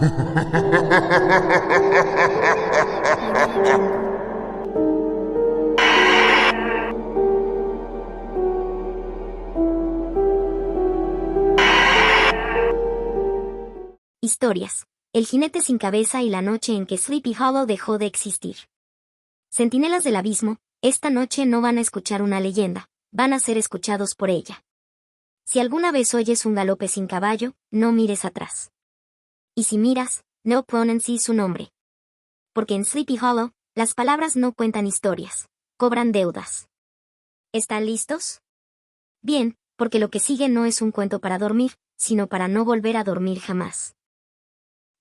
Audio Jungle. Historias. El jinete sin cabeza y la noche en que Sleepy Hollow dejó de existir. Centinelas del abismo, esta noche no van a escuchar una leyenda, van a ser escuchados por ella. Si alguna vez oyes un galope sin caballo, no mires atrás. Y si miras, no pronuncies su nombre. Porque en Sleepy Hollow, las palabras no cuentan historias, cobran deudas. ¿Están listos? Bien, porque lo que sigue no es un cuento para dormir, sino para no volver a dormir jamás.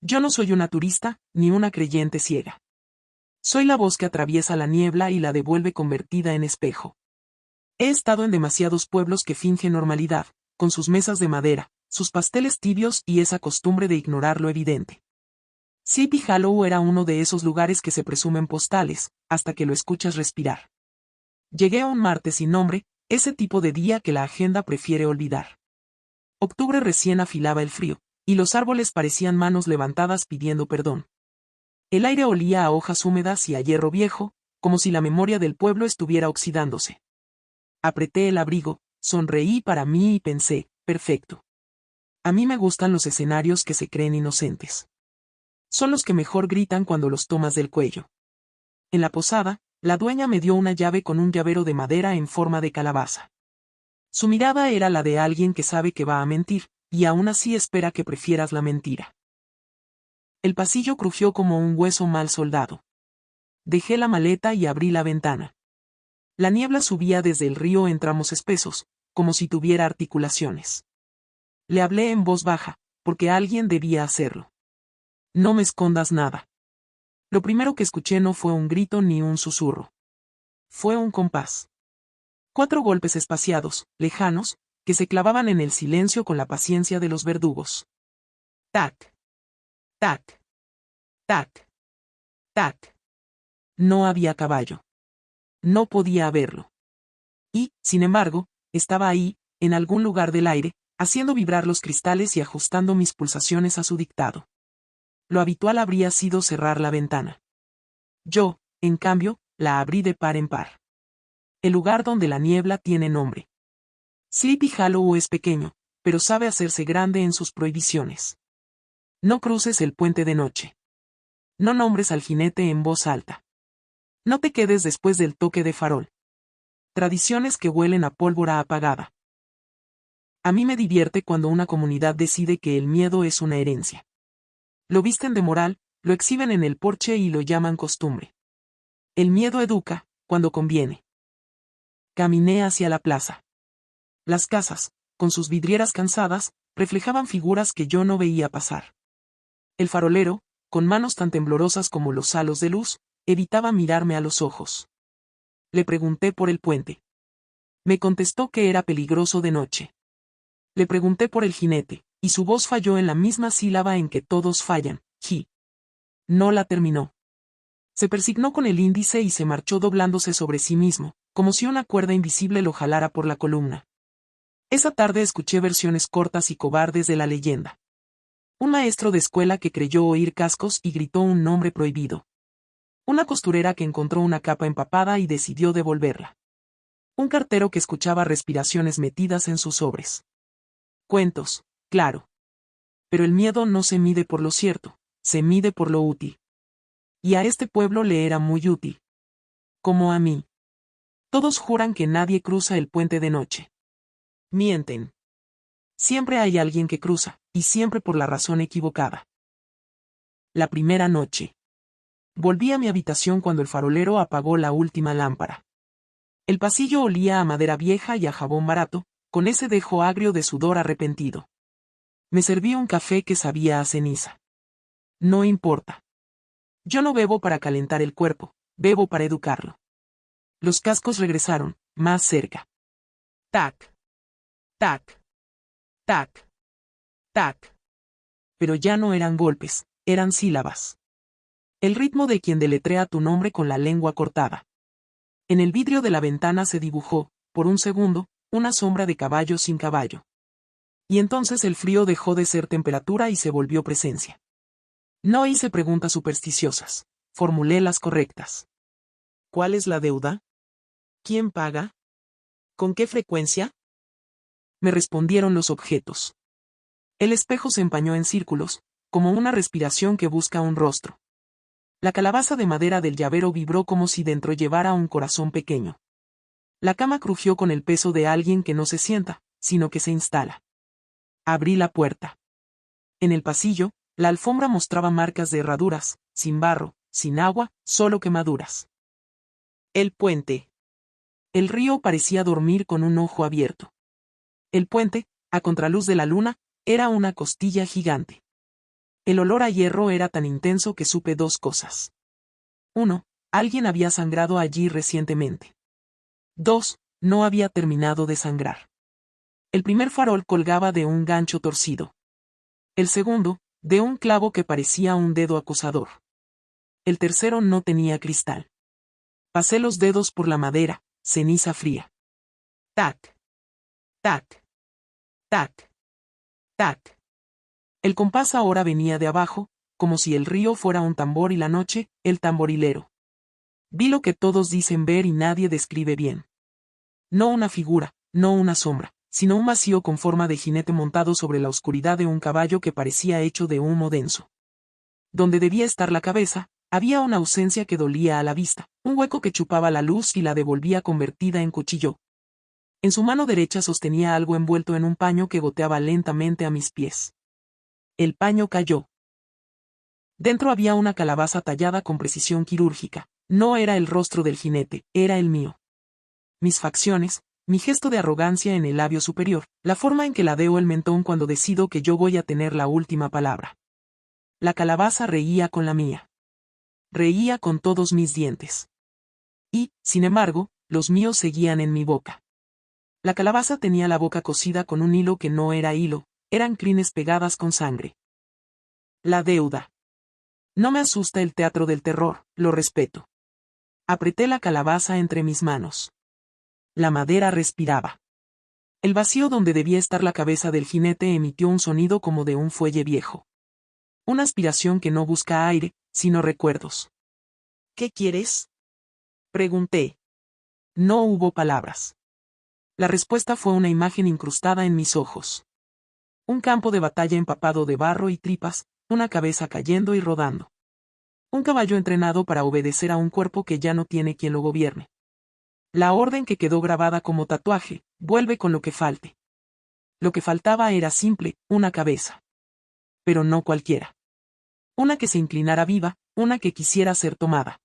Yo no soy una turista, ni una creyente ciega. Soy la voz que atraviesa la niebla y la devuelve convertida en espejo. He estado en demasiados pueblos que fingen normalidad, con sus mesas de madera, sus pasteles tibios y esa costumbre de ignorar lo evidente. Sleepy Hollow era uno de esos lugares que se presumen postales, hasta que lo escuchas respirar. Llegué a un martes sin nombre, ese tipo de día que la agenda prefiere olvidar. Octubre recién afilaba el frío, y los árboles parecían manos levantadas pidiendo perdón. El aire olía a hojas húmedas y a hierro viejo, como si la memoria del pueblo estuviera oxidándose. Apreté el abrigo, sonreí para mí y pensé, perfecto. A mí me gustan los escenarios que se creen inocentes. Son los que mejor gritan cuando los tomas del cuello. En la posada, la dueña me dio una llave con un llavero de madera en forma de calabaza. Su mirada era la de alguien que sabe que va a mentir, y aún así espera que prefieras la mentira. El pasillo crujió como un hueso mal soldado. Dejé la maleta y abrí la ventana. La niebla subía desde el río en tramos espesos, como si tuviera articulaciones. Le hablé en voz baja, porque alguien debía hacerlo. No me escondas nada. Lo primero que escuché no fue un grito ni un susurro. Fue un compás. 4 golpes espaciados, lejanos, que se clavaban en el silencio con la paciencia de los verdugos. Tac. Tac. Tac. Tac. No había caballo. No podía haberlo. Y, sin embargo, estaba ahí, en algún lugar del aire, haciendo vibrar los cristales y ajustando mis pulsaciones a su dictado. Lo habitual habría sido cerrar la ventana. Yo, en cambio, la abrí de par en par. El lugar donde la niebla tiene nombre. Sleepy Hollow es pequeño, pero sabe hacerse grande en sus prohibiciones. No cruces el puente de noche. No nombres al jinete en voz alta. No te quedes después del toque de farol. Tradiciones que huelen a pólvora apagada. A mí me divierte cuando una comunidad decide que el miedo es una herencia. Lo visten de moral, lo exhiben en el porche y lo llaman costumbre. El miedo educa, cuando conviene. Caminé hacia la plaza. Las casas, con sus vidrieras cansadas, reflejaban figuras que yo no veía pasar. El farolero, con manos tan temblorosas como los halos de luz, evitaba mirarme a los ojos. Le pregunté por el puente. Me contestó que era peligroso de noche. Le pregunté por el jinete, y su voz falló en la misma sílaba en que todos fallan, ji. No la terminó. Se persignó con el índice y se marchó doblándose sobre sí mismo, como si una cuerda invisible lo jalara por la columna. Esa tarde escuché versiones cortas y cobardes de la leyenda. Un maestro de escuela que creyó oír cascos y gritó un nombre prohibido. Una costurera que encontró una capa empapada y decidió devolverla. Un cartero que escuchaba respiraciones metidas en sus sobres. Cuentos, claro. Pero el miedo no se mide por lo cierto, se mide por lo útil. Y a este pueblo le era muy útil. Como a mí. Todos juran que nadie cruza el puente de noche. Mienten. Siempre hay alguien que cruza, y siempre por la razón equivocada. La primera noche. Volví a mi habitación cuando el farolero apagó la última lámpara. El pasillo olía a madera vieja y a jabón barato, con ese dejo agrio de sudor arrepentido. Me serví un café que sabía a ceniza. No importa. Yo no bebo para calentar el cuerpo, bebo para educarlo. Los cascos regresaron, más cerca. Tac. Tac. Tac. Tac. Pero ya no eran golpes, eran sílabas. El ritmo de quien deletrea tu nombre con la lengua cortada. En el vidrio de la ventana se dibujó, por un segundo, una sombra de caballo sin caballo. Y entonces el frío dejó de ser temperatura y se volvió presencia. No hice preguntas supersticiosas. Formulé las correctas. ¿Cuál es la deuda? ¿Quién paga? ¿Con qué frecuencia? Me respondieron los objetos. El espejo se empañó en círculos, como una respiración que busca un rostro. La calabaza de madera del llavero vibró como si dentro llevara un corazón pequeño. La cama crujió con el peso de alguien que no se sienta, sino que se instala. Abrí la puerta. En el pasillo, la alfombra mostraba marcas de herraduras, sin barro, sin agua, solo quemaduras. El puente. El río parecía dormir con un ojo abierto. El puente, a contraluz de la luna, era una costilla gigante. El olor a hierro era tan intenso que supe dos cosas. 1. Alguien había sangrado allí recientemente. 2. No había terminado de sangrar. El primer farol colgaba de un gancho torcido. El segundo, de un clavo que parecía un dedo acusador. El tercero no tenía cristal. Pasé los dedos por la madera, ceniza fría. Tac. Tac. Tac. Tac. El compás ahora venía de abajo, como si el río fuera un tambor y la noche, el tamborilero. Vi lo que todos dicen ver y nadie describe bien. No una figura, no una sombra, sino un vacío con forma de jinete montado sobre la oscuridad de un caballo que parecía hecho de humo denso. Donde debía estar la cabeza, había una ausencia que dolía a la vista, un hueco que chupaba la luz y la devolvía convertida en cuchillo. En su mano derecha sostenía algo envuelto en un paño que goteaba lentamente a mis pies. El paño cayó. Dentro había una calabaza tallada con precisión quirúrgica. No era el rostro del jinete, era el mío. Mis facciones, mi gesto de arrogancia en el labio superior, la forma en que ladeo el mentón cuando decido que yo voy a tener la última palabra. La calabaza reía con la mía. Reía con todos mis dientes. Y, sin embargo, los míos seguían en mi boca. La calabaza tenía la boca cosida con un hilo que no era hilo, eran crines pegadas con sangre. La deuda. No me asusta el teatro del terror, lo respeto. Apreté la calabaza entre mis manos. La madera respiraba. El vacío donde debía estar la cabeza del jinete emitió un sonido como de un fuelle viejo. Una aspiración que no busca aire, sino recuerdos. ¿Qué quieres? Pregunté. No hubo palabras. La respuesta fue una imagen incrustada en mis ojos. Un campo de batalla empapado de barro y tripas, una cabeza cayendo y rodando. Un caballo entrenado para obedecer a un cuerpo que ya no tiene quien lo gobierne. La orden que quedó grabada como tatuaje, vuelve con lo que falte. Lo que faltaba era simple, una cabeza. Pero no cualquiera. Una que se inclinara viva, una que quisiera ser tomada.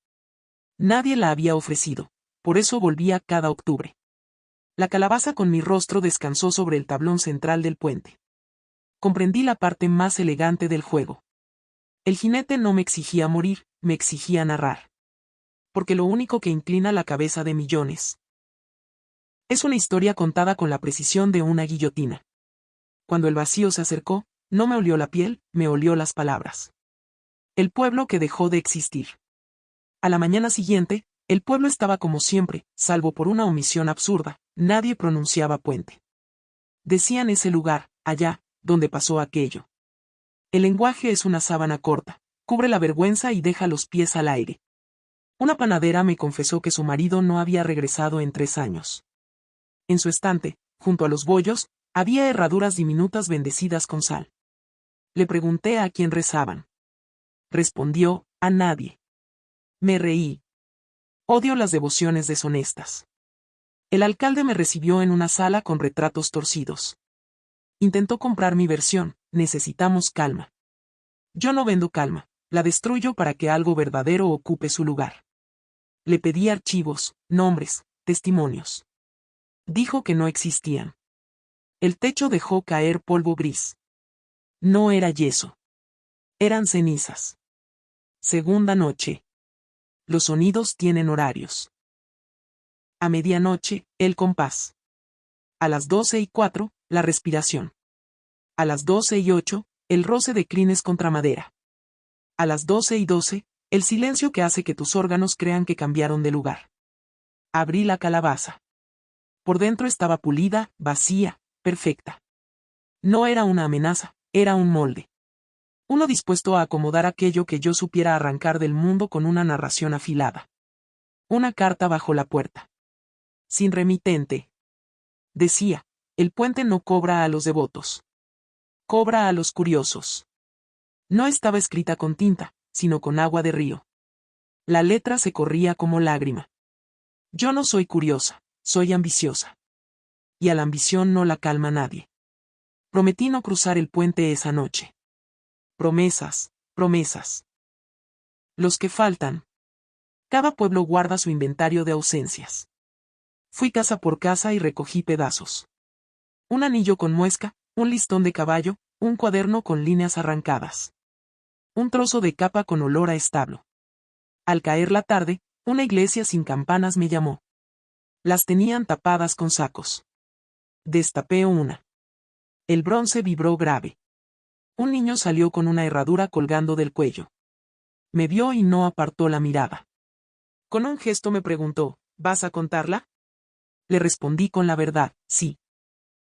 Nadie la había ofrecido, por eso volvía cada octubre. La calabaza con mi rostro descansó sobre el tablón central del puente. Comprendí la parte más elegante del juego. El jinete no me exigía morir, me exigía narrar. Porque lo único que inclina la cabeza de millones es una historia contada con la precisión de una guillotina. Cuando el vacío se acercó, no me olió la piel, me olió las palabras. El pueblo que dejó de existir. A la mañana siguiente, el pueblo estaba como siempre, salvo por una omisión absurda, nadie pronunciaba puente. Decían ese lugar, allá, donde pasó aquello. El lenguaje es una sábana corta, cubre la vergüenza y deja los pies al aire. Una panadera me confesó que su marido no había regresado en 3 años. En su estante, junto a los bollos, había herraduras diminutas bendecidas con sal. Le pregunté a quién rezaban. Respondió, a nadie. Me reí. Odio las devociones deshonestas. El alcalde me recibió en una sala con retratos torcidos. Intentó comprar mi versión, necesitamos calma. Yo no vendo calma, la destruyo para que algo verdadero ocupe su lugar. Le pedí archivos, nombres, testimonios. Dijo que no existían. El techo dejó caer polvo gris. No era yeso. Eran cenizas. Segunda noche. Los sonidos tienen horarios. A medianoche, el compás. A las 12:04, la respiración. A las 12:08, el roce de crines contra madera. A las 12:12, el silencio que hace que tus órganos crean que cambiaron de lugar. Abrí la calabaza. Por dentro estaba pulida, vacía, perfecta. No era una amenaza, era un molde. Uno dispuesto a acomodar aquello que yo supiera arrancar del mundo con una narración afilada. Una carta bajo la puerta. Sin remitente. Decía, el puente no cobra a los devotos. Cobra a los curiosos. No estaba escrita con tinta, sino con agua de río. La letra se corría como lágrima. Yo no soy curiosa, soy ambiciosa. Y a la ambición no la calma nadie. Prometí no cruzar el puente esa noche. Promesas, promesas. Los que faltan. Cada pueblo guarda su inventario de ausencias. Fui casa por casa y recogí pedazos. Un anillo con muesca, un listón de caballo, un cuaderno con líneas arrancadas. Un trozo de capa con olor a establo. Al caer la tarde, una iglesia sin campanas me llamó. Las tenían tapadas con sacos. Destapé una. El bronce vibró grave. Un niño salió con una herradura colgando del cuello. Me vio y no apartó la mirada. Con un gesto me preguntó, ¿vas a contarla? Le respondí con la verdad, sí.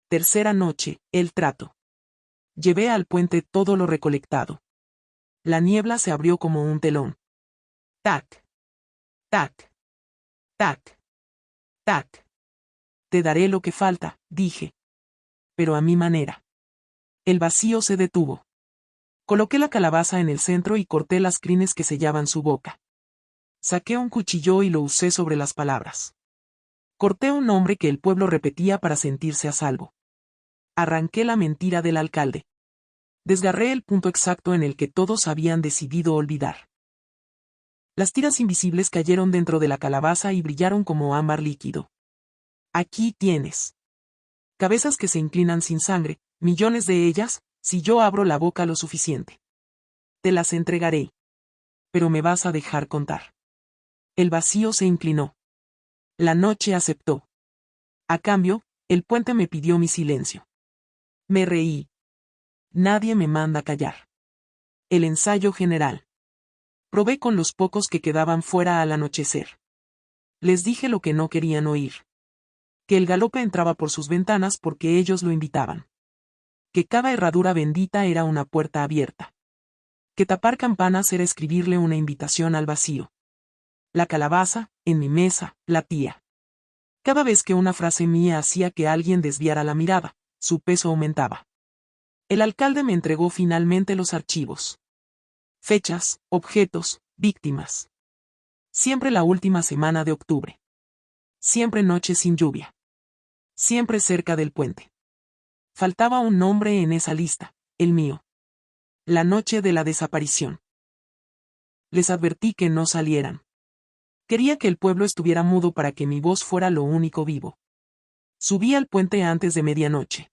Tercera noche, el trato. Llevé al puente todo lo recolectado. La niebla se abrió como un telón. Tac. Tac. Tac. Tac. Te daré lo que falta, dije. Pero a mi manera. El vacío se detuvo. Coloqué la calabaza en el centro y corté las crines que sellaban su boca. Saqué un cuchillo y lo usé sobre las palabras. Corté un nombre que el pueblo repetía para sentirse a salvo. Arranqué la mentira del alcalde. Desgarré el punto exacto en el que todos habían decidido olvidar. Las tiras invisibles cayeron dentro de la calabaza y brillaron como ámbar líquido. Aquí tienes. Cabezas que se inclinan sin sangre, millones de ellas, si yo abro la boca lo suficiente. Te las entregaré. Pero me vas a dejar contar. El vacío se inclinó. La noche aceptó. A cambio, el puente me pidió mi silencio. Me reí. Nadie me manda callar. El ensayo general. Probé con los pocos que quedaban fuera al anochecer. Les dije lo que no querían oír. Que el galope entraba por sus ventanas porque ellos lo invitaban. Que cada herradura bendita era una puerta abierta. Que tapar campanas era escribirle una invitación al vacío. La calabaza, en mi mesa, latía. Cada vez que una frase mía hacía que alguien desviara la mirada, su peso aumentaba. El alcalde me entregó finalmente los archivos. Fechas, objetos, víctimas. Siempre la última semana de octubre. Siempre noche sin lluvia. Siempre cerca del puente. Faltaba un nombre en esa lista, el mío. La noche de la desaparición. Les advertí que no salieran. Quería que el pueblo estuviera mudo para que mi voz fuera lo único vivo. Subí al puente antes de medianoche.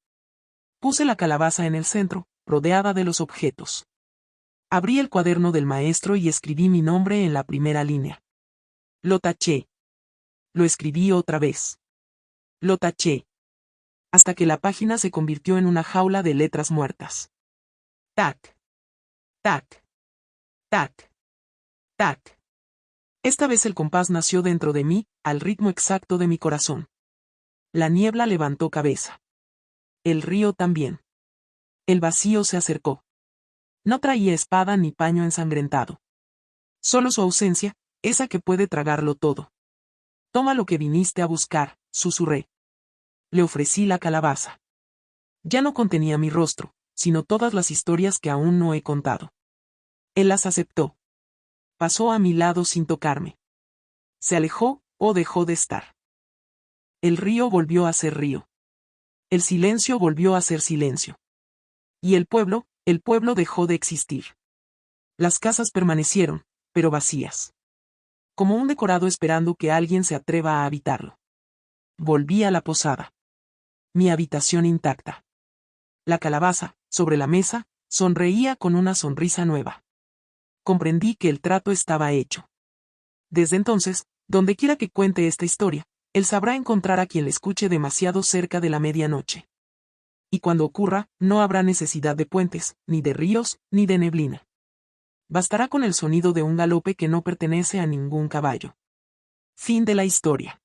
Puse la calabaza en el centro, rodeada de los objetos. Abrí el cuaderno del maestro y escribí mi nombre en la primera línea. Lo taché. Lo escribí otra vez. Lo taché. Hasta que la página se convirtió en una jaula de letras muertas. Tac. Tac. Tac. Tac. Esta vez el compás nació dentro de mí, al ritmo exacto de mi corazón. La niebla levantó cabeza. El río también. El vacío se acercó. No traía espada ni paño ensangrentado. Solo su ausencia, esa que puede tragarlo todo. Toma lo que viniste a buscar, susurré. Le ofrecí la calabaza. Ya no contenía mi rostro, sino todas las historias que aún no he contado. Él las aceptó. Pasó a mi lado sin tocarme. Se alejó, o dejó de estar. El río volvió a ser río. El silencio volvió a ser silencio. Y el pueblo dejó de existir. Las casas permanecieron, pero vacías. Como un decorado esperando que alguien se atreva a habitarlo. Volví a la posada. Mi habitación intacta. La calabaza, sobre la mesa, sonreía con una sonrisa nueva. Comprendí que el trato estaba hecho. Desde entonces, donde quiera que cuente esta historia, él sabrá encontrar a quien le escuche demasiado cerca de la medianoche. Y cuando ocurra, no habrá necesidad de puentes, ni de ríos, ni de neblina. Bastará con el sonido de un galope que no pertenece a ningún caballo. Fin de la historia.